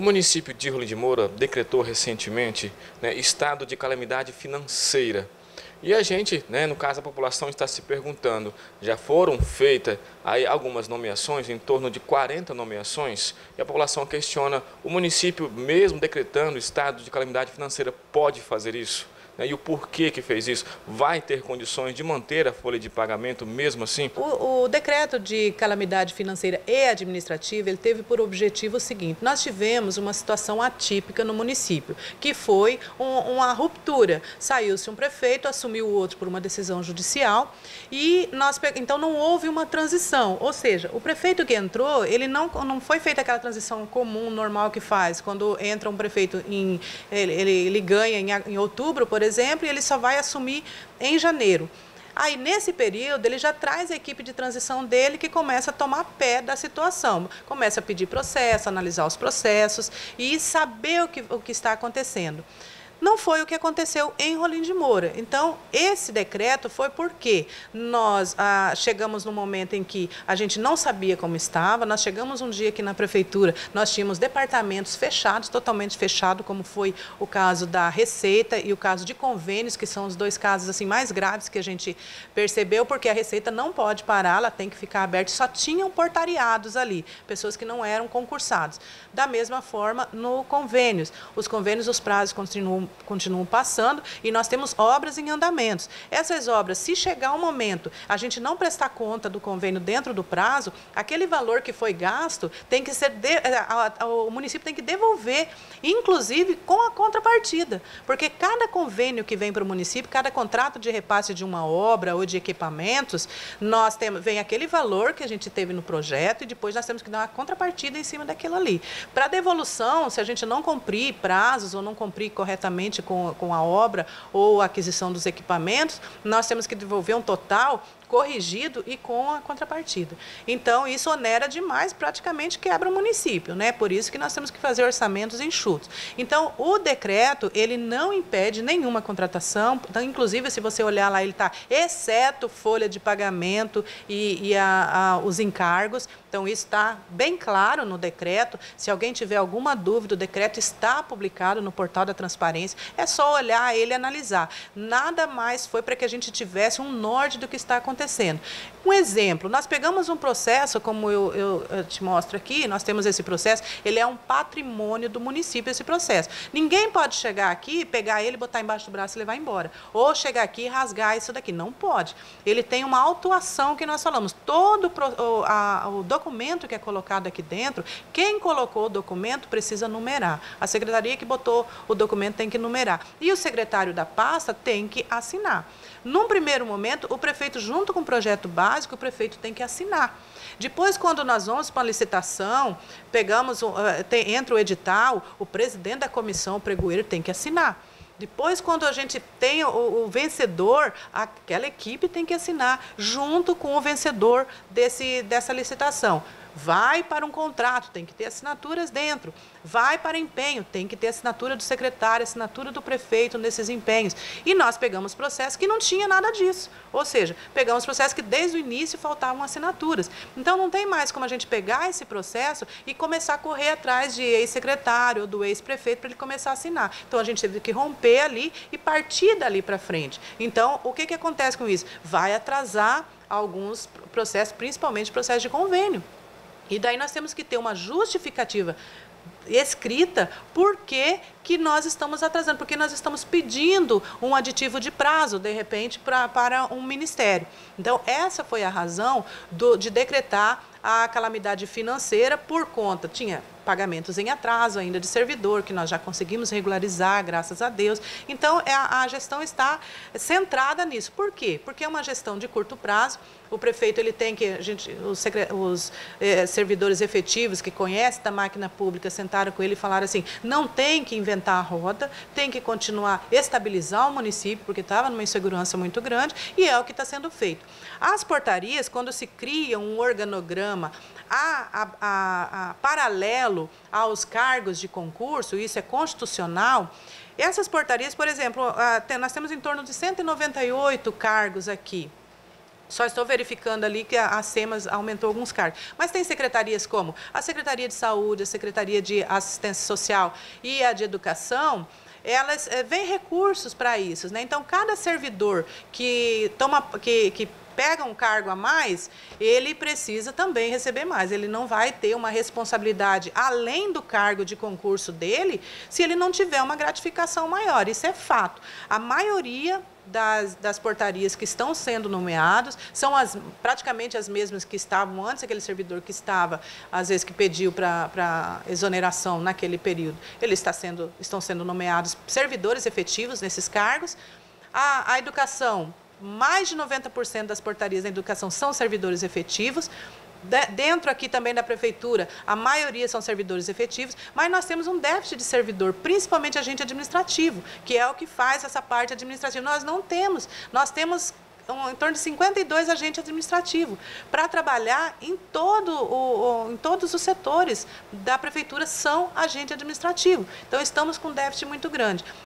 O município de Rolim de Moura decretou recentemente, estado de calamidade financeira. E a gente, no caso a população, está se perguntando, já foram feitas aí algumas nomeações, em torno de 40 nomeações, e a população questiona, o município mesmo decretando estado de calamidade financeira pode fazer isso? E o porquê que fez isso? Vai ter condições de manter a folha de pagamento mesmo assim? O decreto de calamidade financeira e administrativa, ele teve por objetivo o seguinte: nós tivemos uma situação atípica no município, que foi uma ruptura. Saiu-se um prefeito, assumiu o outro por uma decisão judicial e então não houve uma transição. Ou seja, o prefeito que entrou, ele não foi feita aquela transição comum, normal que faz. Quando entra um prefeito, ele ganha em outubro, por exemplo, e ele só vai assumir em janeiro. Aí, nesse período, ele já traz a equipe de transição dele que começa a tomar pé da situação, começa a pedir processo, analisar os processos e saber o que está acontecendo. Não foi o que aconteceu em Rolim de Moura. Então, esse decreto foi porque nós chegamos no momento em que a gente não sabia como estava, nós chegamos um dia aqui na prefeitura, nós tínhamos departamentos fechados, totalmente fechados, como foi o caso da Receita e o caso de convênios, que são os dois casos assim, mais graves que a gente percebeu, porque a Receita não pode parar, ela tem que ficar aberta, só tinham portariados ali, pessoas que não eram concursados. Da mesma forma, no convênios. Os convênios, os prazos continuam passando e nós temos obras em andamentos. Essas obras, se chegar um momento, a gente não prestar conta do convênio dentro do prazo, aquele valor que foi gasto tem que ser o município tem que devolver, inclusive com a contrapartida, porque cada convênio que vem para o município, cada contrato de repasse de uma obra ou de equipamentos, vem aquele valor que a gente teve no projeto e depois nós temos que dar uma contrapartida em cima daquilo ali. Para devolução, se a gente não cumprir prazos ou não cumprir corretamente com a obra ou a aquisição dos equipamentos, nós temos que devolver um total corrigido e com a contrapartida. Então, isso onera demais, praticamente quebra o município, né? Por isso que nós temos que fazer orçamentos enxutos. Então, o decreto, ele não impede nenhuma contratação, então, inclusive, se você olhar lá, ele está exceto folha de pagamento e os encargos. Então, isso está bem claro no decreto. Se alguém tiver alguma dúvida, o decreto está publicado no portal da transparência. É só olhar ele e analisar. Nada mais foi para que a gente tivesse um norte do que está acontecendo. Um exemplo, nós pegamos um processo, como eu te mostro aqui, nós temos esse processo, ele é um patrimônio do município, esse processo. Ninguém pode chegar aqui, pegar ele, botar embaixo do braço e levar embora. Ou chegar aqui e rasgar isso daqui. Não pode. Ele tem uma autuação que nós falamos. Todo o documento que é colocado aqui dentro, quem colocou o documento precisa numerar. A secretaria que botou o documento tem que numerar. E o secretário da pasta tem que assinar. Num primeiro momento, o prefeito, junto com o projeto básico, o prefeito tem que assinar. Depois, quando nós vamos para a licitação, entra o edital, o presidente da comissão, o pregoeiro, tem que assinar. Depois, quando a gente tem o vencedor, aquela equipe tem que assinar, junto com o vencedor dessa licitação. Vai para um contrato, tem que ter assinaturas dentro. Vai para empenho, tem que ter assinatura do secretário, assinatura do prefeito nesses empenhos. E nós pegamos processos que não tinha nada disso. Ou seja, pegamos processos que desde o início faltavam assinaturas. Então, não tem mais como a gente pegar esse processo e começar a correr atrás de ex-secretário ou do ex-prefeito para ele começar a assinar. Então, a gente teve que romper ali e partir dali para frente. Então, o que acontece com isso? Vai atrasar alguns processos, principalmente processos de convênio. E daí nós temos que ter uma justificativa escrita por que nós estamos atrasando, porque nós estamos pedindo um aditivo de prazo, de repente, para um ministério. Então, essa foi a razão de decretar a calamidade financeira por conta, tinha pagamentos em atraso ainda de servidor, que nós já conseguimos regularizar, graças a Deus. Então, a gestão está centrada nisso. Por quê? Porque é uma gestão de curto prazo. O prefeito ele tem que, os servidores efetivos que conhecem da máquina pública sentaram com ele e falaram assim, não tem que inventar a roda, tem que continuar a estabilizar o município, porque estava numa insegurança muito grande, e é o que está sendo feito. As portarias, quando se cria um organograma paralelo aos cargos de concurso, isso é constitucional, essas portarias, por exemplo, nós temos em torno de 198 cargos aqui. Só estou verificando ali que a SEMAS aumentou alguns cargos. Mas tem secretarias como a Secretaria de Saúde, a Secretaria de Assistência Social e a de Educação, elas vêm recursos para isso, né? Então, cada servidor que pega um cargo a mais, ele precisa também receber mais. Ele não vai ter uma responsabilidade além do cargo de concurso dele, se ele não tiver uma gratificação maior. Isso é fato. A maioria das portarias que estão sendo nomeados são praticamente as mesmas que estavam antes, aquele servidor que estava, às vezes, que pediu para exoneração naquele período. Eles estão sendo nomeados servidores efetivos nesses cargos. A educação, mais de 90% das portarias da educação são servidores efetivos. Dentro aqui também da prefeitura, a maioria são servidores efetivos, mas nós temos um déficit de servidor, principalmente agente administrativo, que é o que faz essa parte administrativa. Nós temos em torno de 52 agentes administrativos para trabalhar em todos os setores da prefeitura, são agente administrativo. Então, estamos com um déficit muito grande.